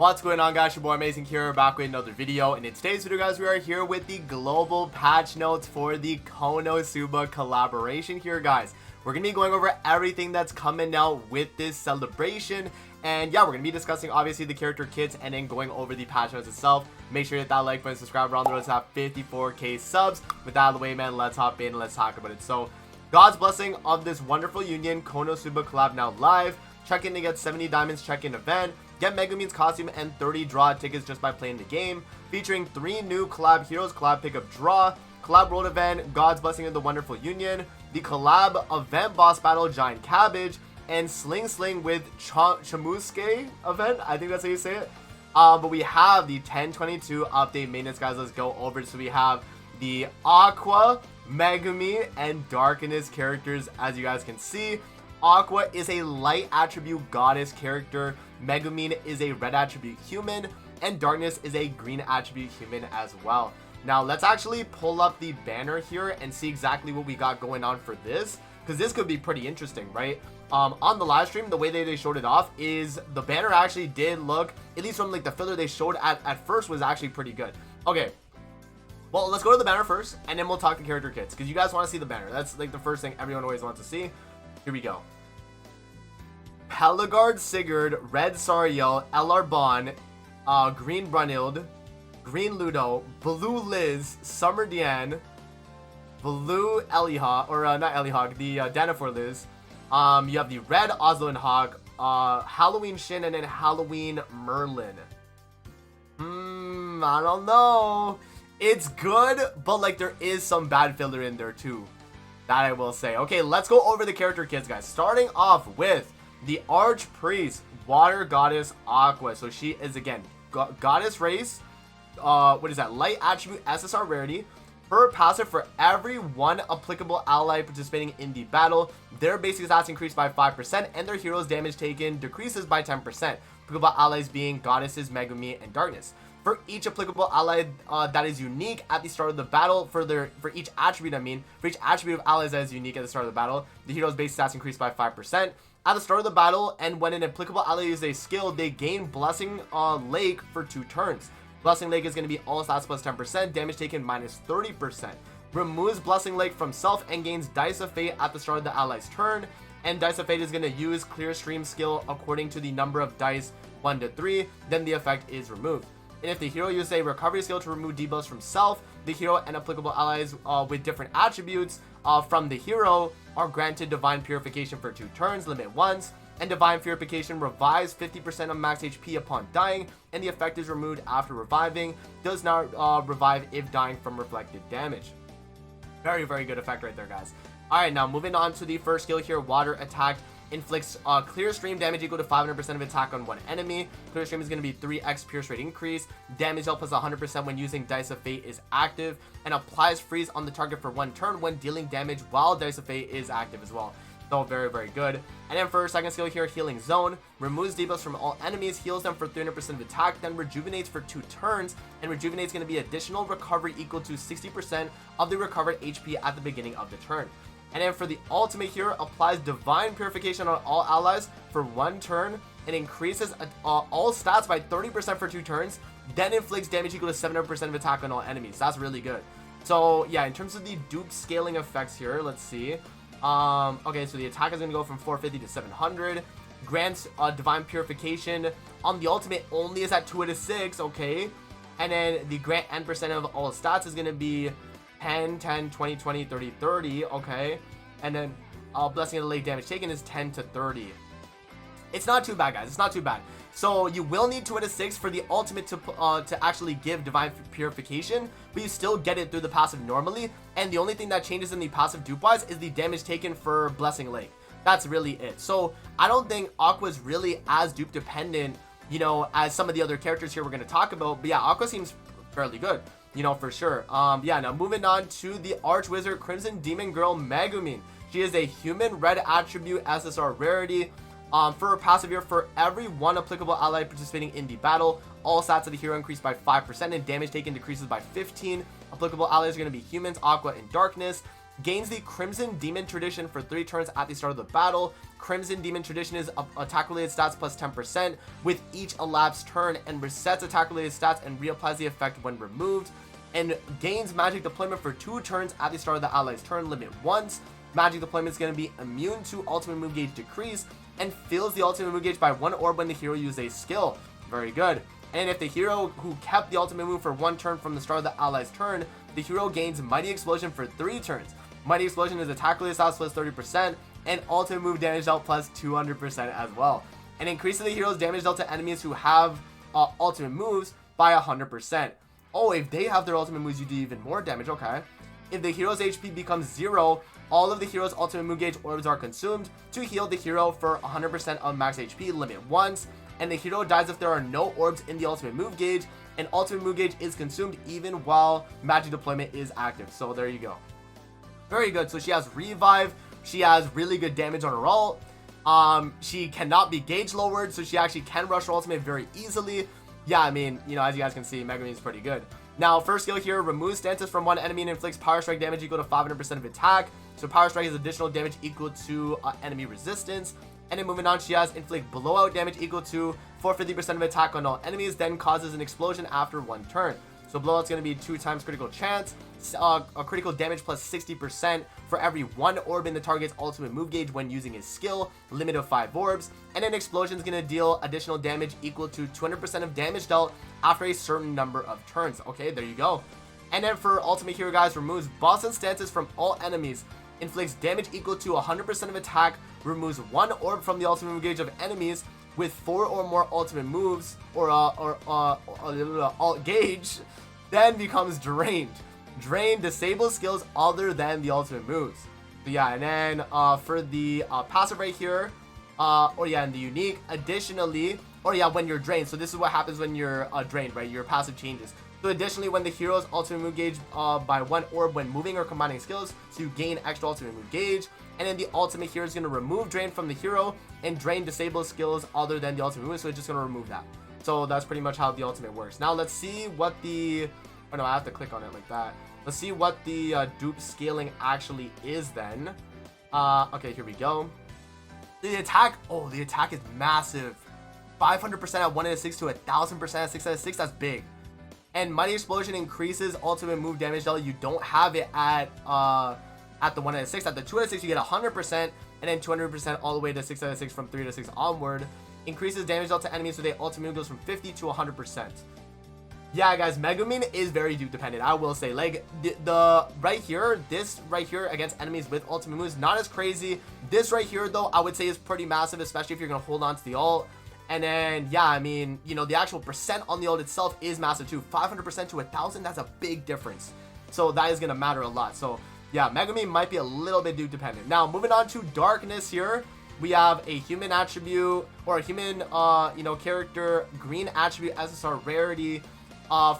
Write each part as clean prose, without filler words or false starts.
What's going on, guys? Your boy Amazing here, back with another video. And in today's video, guys, we are here with the global patch notes for the Konosuba collaboration here, guys. We're gonna be going over everything that's coming out with this celebration, and yeah, we're gonna be discussing obviously the character kits and then going over the patch notes itself. Make sure you hit that like button, subscribe. We're on the road to have 54k subs. With that out of the way, man, let's hop in and let's talk about it. So God's blessing of this wonderful union, Konosuba collab now live. Check in to get 70 diamonds check-in event. Get Megumin's costume and 30 draw tickets just by playing the game. Featuring 3 new collab heroes, collab pickup draw, collab world event, God's blessing of the wonderful union, the collab event boss battle, giant cabbage, and sling with Chamusuke event. I think that's how you say it. But we have the 1022 update maintenance, guys. Let's go over it. So we have the Aqua, Megumin, and Darkness characters, as you guys can see. Aqua is a light attribute goddess character, Megumin is a red attribute human, and Darkness is a green attribute human as well. Now let's actually pull up the banner here and see exactly what we got going on for this, because this could be pretty interesting, right? On the live stream, the way they showed it off is the banner actually did look, at least from like the filler they showed at first, was actually pretty good. Okay, well, let's go to the banner first, and then we'll talk the character kits, because you guys want to see the banner. That's like the first thing everyone always wants to see. Here we go. Pelagard Sigurd, Red Sariel, Elarbon, Green Brunhild, Green Ludo, Blue Liz, Summer Diane, Blue Elihog, or not Elihog, the Danafor Liz. You have the Red Oslo and Hawk, Halloween Shin, and then Halloween Merlin. I don't know. It's good, but like there is some bad filler in there too. That I will say. Okay, let's go over the character kits, guys. Starting off with the Archpriest, Water Goddess Aqua. So she is, again, Goddess race. What is that? Light attribute SSR rarity. Her passive, for every one applicable ally participating in the battle, their basic stats increase by 5%, and their hero's damage taken decreases by 10%. Applicable allies being Goddesses, Megumin, and Darkness. For each applicable ally that is unique at the start of the battle, for each attribute, for each attribute of allies that is unique at the start of the battle, the hero's base stats increase by 5%. At the start of the battle, and when an applicable ally uses a skill, they gain Blessing Lake for 2 turns. Blessing Lake is going to be all stats plus 10%, damage taken minus 30%. Removes Blessing Lake from self and gains Dice of Fate at the start of the ally's turn. And Dice of Fate is going to use Clear Stream skill according to the number of dice 1 to 3, then the effect is removed. And if the hero uses a recovery skill to remove debuffs from self, the hero and applicable allies with different attributes from the hero are granted Divine Purification for 2 turns, limit once, and Divine Purification revives 50% of max HP upon dying, and the effect is removed after reviving. Does not revive if dying from reflected damage. Very, very good effect right there, guys. Alright, now moving on to the first skill here, Water Attack. Inflicts clear stream damage equal to 500% of attack on one enemy. Clear stream is going to be 3x pierce rate increase. Damage dealt plus 100% when using Dice of Fate is active. And applies freeze on the target for 1 turn when dealing damage while Dice of Fate is active as well. So very, very good. And then for second skill here, Healing Zone. Removes debuffs from all enemies. Heals them for 300% of attack. Then rejuvenates for 2 turns. And rejuvenate is going to be additional recovery equal to 60% of the recovered HP at the beginning of the turn. And then for the ultimate here, applies Divine Purification on all allies for 1 turn. It increases all stats by 30% for 2 turns. Then inflicts damage equal to 700% of attack on all enemies. That's really good. So yeah, in terms of the dupe scaling effects here, let's see. Okay, so the attack is going to go from 450 to 700. Grants Divine Purification on the ultimate only is at 2 out of 6. Okay. And then the grant N% of all stats is going to be 10, 10, 20, 20, 30, 30, okay, and then Blessing of the Lake damage taken is 10 to 30. It's not too bad, guys. It's not too bad. So you will need 2 out of 6 for the ultimate to actually give Divine Purification, but you still get it through the passive normally. And the only thing that changes in the passive dupe-wise is the damage taken for Blessing Lake. That's really it. So I don't think Aqua is really as dupe dependent, you know, as some of the other characters here we're going to talk about. But yeah, Aqua seems fairly good, you know, for sure. Yeah, now moving on to the Archwizard Crimson Demon Girl Megumin. She is a human red attribute SSR rarity. For her passive here, for every 1 applicable ally participating in the battle, all stats of the hero increase by 5% and damage taken decreases by 15. Applicable allies are going to be humans, Aqua, and Darkness. Gains the Crimson Demon Tradition for 3 turns at the start of the battle. Crimson Demon Tradition is attack related stats plus 10% with each elapsed turn, and resets attack related stats and reapplies the effect when removed. And gains magic deployment for 2 turns at the start of the ally's turn, limit once. Magic deployment is going to be immune to ultimate move gauge decrease, and fills the ultimate move gauge by 1 orb when the hero uses a skill. Very good. And if the hero who kept the ultimate move for 1 turn from the start of the ally's turn, the hero gains Mighty Explosion for 3 turns. Mighty Explosion is attack related stats plus 30%, and ultimate move damage dealt plus 200% as well. And increases the hero's damage dealt to enemies who have ultimate moves by 100%. Oh, if they have their ultimate moves, you do even more damage. Okay. If the hero's HP becomes 0, all of the hero's ultimate move gauge orbs are consumed to heal the hero for 100% of max HP, limit once. And the hero dies if there are no orbs in the ultimate move gauge, and ultimate move gauge is consumed even while magic deployment is active. So there you go. Very good. So she has revive. She has really good damage on her ult. She cannot be gauge lowered, so she actually can rush her ultimate very easily. Yeah, I mean, you know, as you guys can see, Megumin is pretty good. Now, first skill here, removes stances from one enemy and inflicts power strike damage equal to 500% of attack. So power strike is additional damage equal to enemy resistance. And then moving on, she has inflict blowout damage equal to 450% of attack on all enemies, then causes an explosion after 1 turn. So blowout's going to be 2 times critical chance, a critical damage plus 60% for every 1 orb in the target's ultimate move gauge when using his skill, limit of 5 orbs. And an explosion is going to deal additional damage equal to 200% of damage dealt after a certain number of turns. Okay, there you go. And then for ultimate hero, guys, removes boss and stances from all enemies, inflicts damage equal to 100% of attack, removes 1 orb from the ultimate move gauge of enemies with 4 or more ultimate moves or alt gauge, then becomes drained. Drain disables skills other than the ultimate moves. So yeah, and then for the passive right here, and the unique, additionally, when you're drained. So this is what happens when you're drained, right? Your passive changes. So additionally, when the hero's ultimate move gauge by 1 orb when moving or combining skills, so you gain extra ultimate move gauge. And then the ultimate hero is going to remove drain from the hero, and drain disables skills other than the ultimate move, so it's just going to remove that. So that's pretty much how the ultimate works. Now let's see what the... Oh no, I have to click on it like that. Let's see what the dupe scaling actually is then. Okay, here we go. The attack... Oh, the attack is massive. 500% at 1 out of 6 to 1000% at 6 out of 6. That's big. And Mighty Explosion increases ultimate move damage dealt. You don't have it at the 1 out of 6. At the 2 out of 6, you get 100%, and then 200% all the way to 6 out of 6 from 3 to 6 onward. Increases damage dealt to enemies, so the ultimate move goes from 50 to 100%. Yeah, guys, Megumin is very dupe dependent, I will say. Like, the right here, this right here against enemies with ultimate moves, not as crazy. This right here, though, I would say is pretty massive, especially if you're going to hold on to the ult. And then, yeah, I mean, you know, the actual percent on the ult itself is massive, too. 500% to 1000, that's a big difference. So that is going to matter a lot. So, yeah, Megumin might be a little bit dupe dependent. Now, moving on to darkness here. We have a human attribute, or a human, character, green attribute, SSR rarity.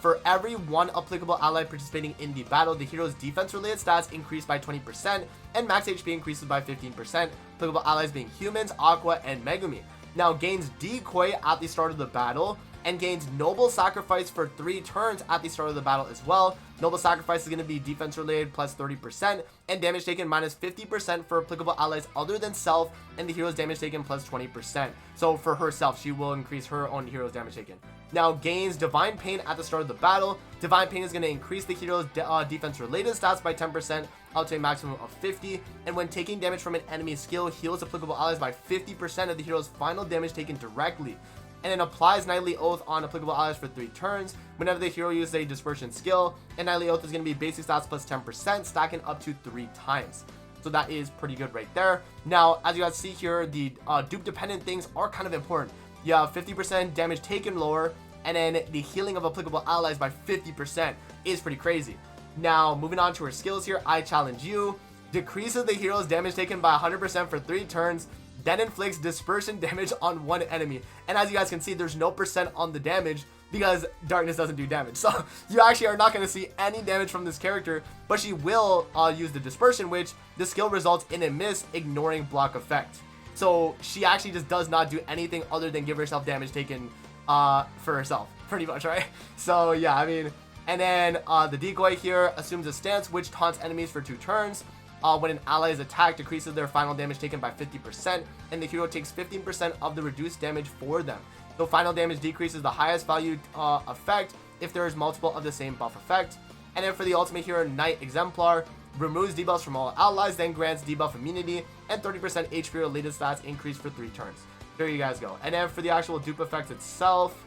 For every 1 applicable ally participating in the battle, the hero's defense-related stats increase by 20%, and max HP increases by 15%. Applicable allies being humans, Aqua, and Megumin. Now gains Decoy at the start of the battle, and gains Noble Sacrifice for 3 turns at the start of the battle as well. Noble Sacrifice is going to be defense related plus 30%, and damage taken minus 50% for applicable allies other than self, and the hero's damage taken plus 20%. So for herself, she will increase her own hero's damage taken. Now gains Divine Pain at the start of the battle. Divine Pain is going to increase the hero's defense related stats by 10% up to a maximum of 50, and when taking damage from an enemy skill, heals applicable allies by 50% of the hero's final damage taken directly. And then applies Nightly Oath on applicable allies for 3 turns whenever the hero uses a dispersion skill, and Nightly Oath is going to be basic stats plus 10%, stacking up to 3 times. So that is pretty good right there. Now, as you guys see here, the dupe dependent things are kind of important. You have 50% damage taken lower, and then the healing of applicable allies by 50% is pretty crazy. Now, moving on to her skills here, I Challenge You. Decreases the hero's damage taken by 100% for 3 turns, then inflicts dispersion damage on 1 enemy. And as you guys can see, there's no percent on the damage because darkness doesn't do damage. So you actually are not going to see any damage from this character, but she will use the dispersion, which the skill results in a miss, ignoring block effect. So she actually just does not do anything other than give herself damage taken for herself, pretty much, right? So yeah, I mean, and then the Decoy here assumes a stance which taunts enemies for 2 turns. When an ally is attacked, decreases their final damage taken by 50%, and the hero takes 15% of the reduced damage for them. So final damage decreases the highest value effect if there is multiple of the same buff effect. And then for the ultimate hero, Knight Exemplar, removes debuffs from all allies, then grants debuff immunity and 30% HP related stats increase for 3 turns. There you guys go. And then for the actual dupe effect itself,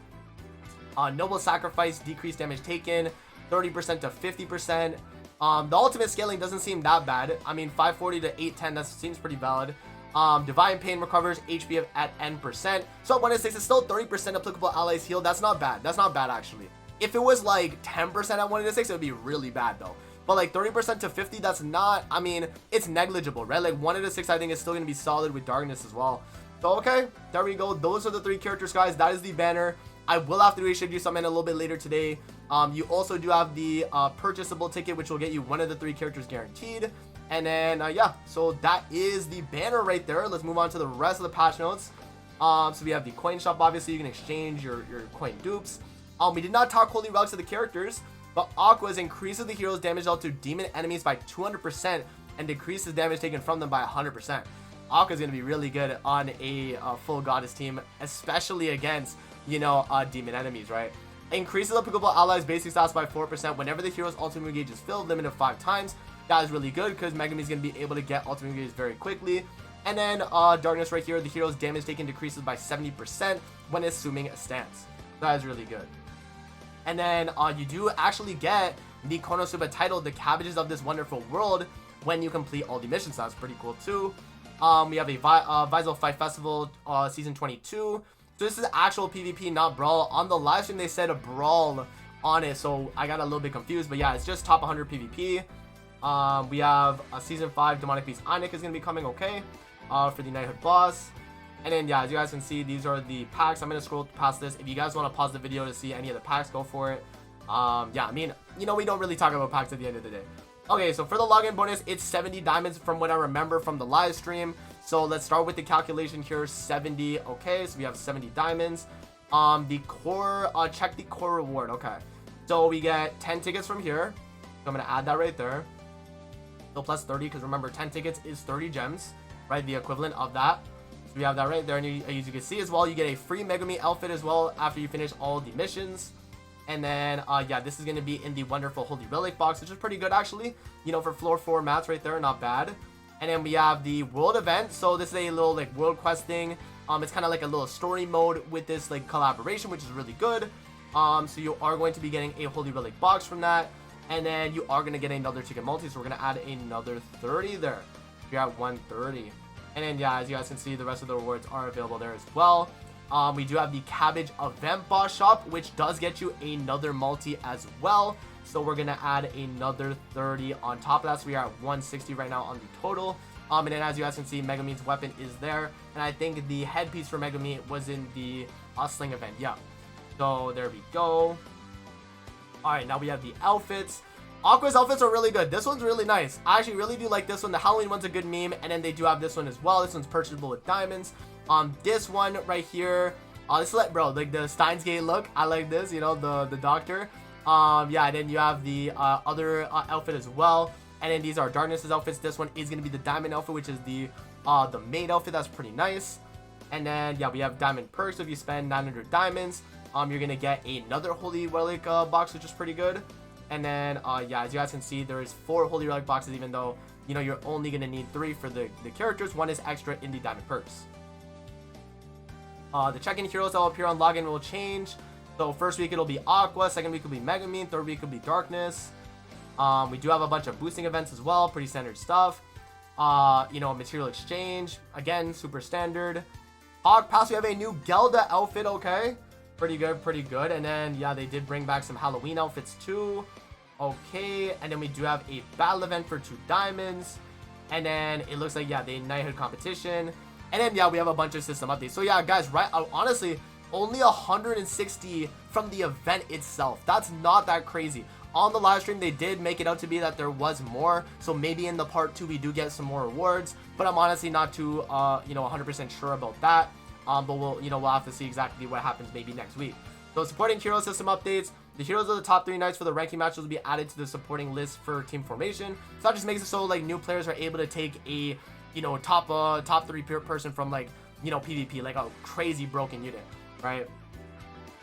Noble Sacrifice, decreased damage taken 30% to 50%. The ultimate scaling doesn't seem that bad. I mean, 540 to 810, that seems pretty valid. Divine Pain recovers HP at N%. So at 1 in 6 is still 30% applicable allies healed. That's not bad. That's not bad, actually. If it was like 10% at 1 in 6, it would be really bad, though. But like 30% to 50, that's not, I mean, it's negligible, right? Like 1 in 6, I think is still going to be solid with Darkness as well. So, okay, there we go. Those are the 3 characters, guys. That is the banner. I will have to reissue something a little bit later today. You also do have the purchasable ticket, which will get you 1 of the 3 characters guaranteed. And then, yeah, so that is the banner right there. Let's move on to the rest of the patch notes. So we have the coin shop. Obviously, you can exchange your coin dupes. We did not talk Holy Relics of the characters, but Aqua's increases the hero's damage dealt to demon enemies by 200% and decreases damage taken from them by 100%. Aqua's going to be really good on a full goddess team, especially against, you know, demon enemies, right? Increases applicable allies basic stats by 4% whenever the hero's ultimate engage is filled, limited 5 times. That is really good because Megumin is going to be able to get ultimate engage very quickly. And then Darkness right here, the hero's damage taken decreases by 70% when assuming a stance. That is really good. And then you do actually get the Konosuba title, The Cabbages of This Wonderful World, when you complete all the missions. That's pretty cool too. We have a Visal Fight Festival Season 22. So this is actual PvP, not Brawl. On the live stream, they said a Brawl on it, so I got a little bit confused. But yeah, it's just top 100 PvP. We have a Season 5 Demonic Beast Einik is going to be coming, okay, for the Knighthood boss. And then, yeah, as you guys can see, these are the packs. I'm going to scroll past this. If you guys want to pause the video to see any of the packs, go for it. Yeah, I mean, you know, we don't really talk about packs at the end of the day. Okay, so for the login bonus, it's 70 diamonds from what I remember from the live stream. So let's start with the calculation here. 70, okay, so we have 70 diamonds. The core, check the core reward, okay. So we get 10 tickets from here. So I'm going to add that right there. So plus 30, because remember, 10 tickets is 30 gems, right? The equivalent of that. So we have that right there, and as you can see as well, you get a free Megumin outfit as well after you finish all the missions. And then, yeah, this is going to be in the wonderful Holy Relic box, which is pretty good, actually. You know, for floor 4 mats right there, not bad. And then we have the world event. So this is a little, like, world quest thing. It's kind of like a little story mode with this, like, collaboration, which is really good. So you are going to be getting a Holy Relic box from that. And then you are going to get another ticket multi, so we're going to add another 30 there. You're at 130. And then, yeah, as you guys can see, the rest of the rewards are available there as well. We do have the Cabbage Event Boss Shop, which does get you another multi as well. So we're going to add another 30 on top of that. So we are at 160 right now on the total. And then as you guys can see, Megumin's weapon is there. And I think the headpiece for Megumin was in the Sling event. Yeah. So there we go. Alright, now we have the outfits. Aqua's outfits are really good. This one's really nice. I actually really do like this one. The Halloween one's a good meme. And then they do have this one as well. This one's purchasable with diamonds. This one right here. This is like, bro, like the Steins Gate look. I like this, you know, the doctor. Yeah, and then you have the other outfit as well. And then these are Darkness's outfits. This one is going to be the diamond outfit, which is the maid outfit. That's pretty nice. And then, yeah, we have diamond perks. If you spend 900 diamonds, you're going to get another Holy Relic box, which is pretty good. And then, yeah, as you guys can see, there is 4 Holy Relic boxes, even though, you know, you're only going to need 3 for the characters. 1 is extra in the diamond perks. The check-in heroes that will appear on login will change. So first week it'll be Aqua, second week will be Megumin, third week will be Darkness. We do have a bunch of boosting events as well, pretty standard stuff. You know, material exchange, again, super standard. Hog Pass, we have a new Gelda outfit, okay. Pretty good, pretty good. And then, yeah, they did bring back some Halloween outfits too. Okay, and then we do have a battle event for 2 diamonds. And then it looks like, yeah, the Knighthood competition. And then, yeah, we have a bunch of system updates. So, yeah, guys, right, honestly, only 160 from the event itself. That's not that crazy. On the live stream, they did make it out to be that there was more. So, maybe in the part 2, we do get some more rewards. But I'm honestly not too, you know, 100% sure about that. But we'll, you know, we'll have to see exactly what happens maybe next week. So supporting hero system updates. The heroes of the top 3 nights for the ranking matches will be added to the supporting list for team formation. So that just makes it so like new players are able to take a, you know, top 3 person from like, you know, PvP, like a crazy broken unit, right?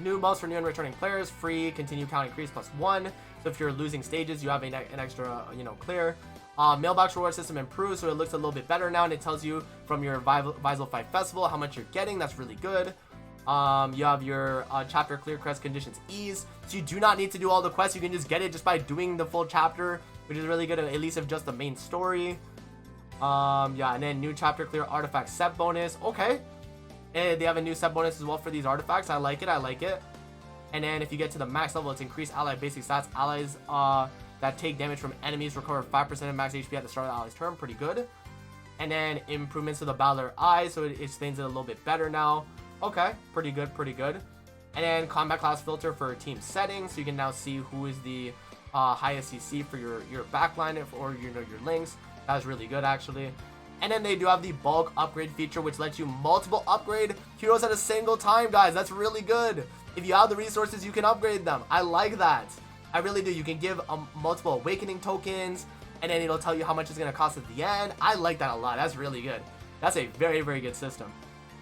New buffs for new and returning players. Free continue count increase +1. So if you're losing stages, you have an extra, you know, clear. Mailbox reward system improved, so it looks a little bit better now, and it tells you from your Visal 5 festival how much you're getting. That's really good. You have your chapter clear quest conditions ease, so you do not need to do all the quests. You can just get it just by doing the full chapter, which is really good, at least of just the main story. Yeah, and then new chapter clear artifact set bonus. Okay, and they have a new set bonus as well for these artifacts. I like it. And then if you get to the max level, it's increased ally basic stats. Allies that take damage from enemies recover 5% of max HP at the start of the ally's turn. Pretty good. And then improvements to the Battler Eye, so it explains it a little bit better now. Okay, pretty good. And then combat class filter for team settings, so you can now see who is the highest CC for your backline or you know your links. That's really good actually. And then they do have the bulk upgrade feature, which lets you multiple upgrade heroes at a single time, guys. That's really good. If you have the resources, you can upgrade them. I like that. I really do. You can give multiple awakening tokens, and then it'll tell you how much it's going to cost at the end. I like that a lot. That's really good. That's a very, very good system.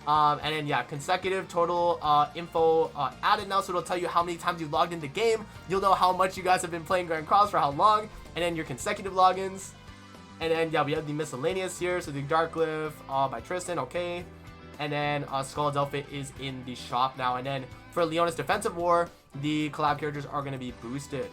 And then, yeah, consecutive total info added now, so it'll tell you how many times you logged into the game. You'll know how much you guys have been playing Grand Cross for how long, and then your consecutive logins. And then, yeah, we have the miscellaneous here, so the Darkglyph by Tristan, okay. And then Skull's outfit is in the shop now. And then for Leona's Defensive War, the collab characters are going to be boosted.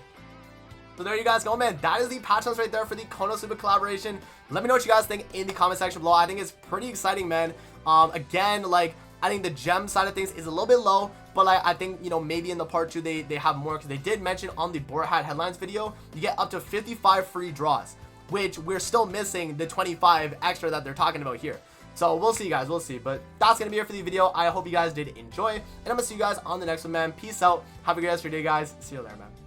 So there you guys go, man. That is the patch notes right there for the Konosuba collaboration. Let me know what you guys think in the comment section below. I think it's pretty exciting, man. Again, like, I think the gem side of things is a little bit low, but like, I think, you know, maybe in the part 2 they have more, because they did mention on the Borat Hat headlines video, you get up to 55 free draws, which we're still missing the 25 extra that they're talking about here. So we'll see, guys. We'll see. But that's going to be it for the video. I hope you guys did enjoy. And I'm going to see you guys on the next one, man. Peace out. Have a good rest of your day, guys. See you later, man.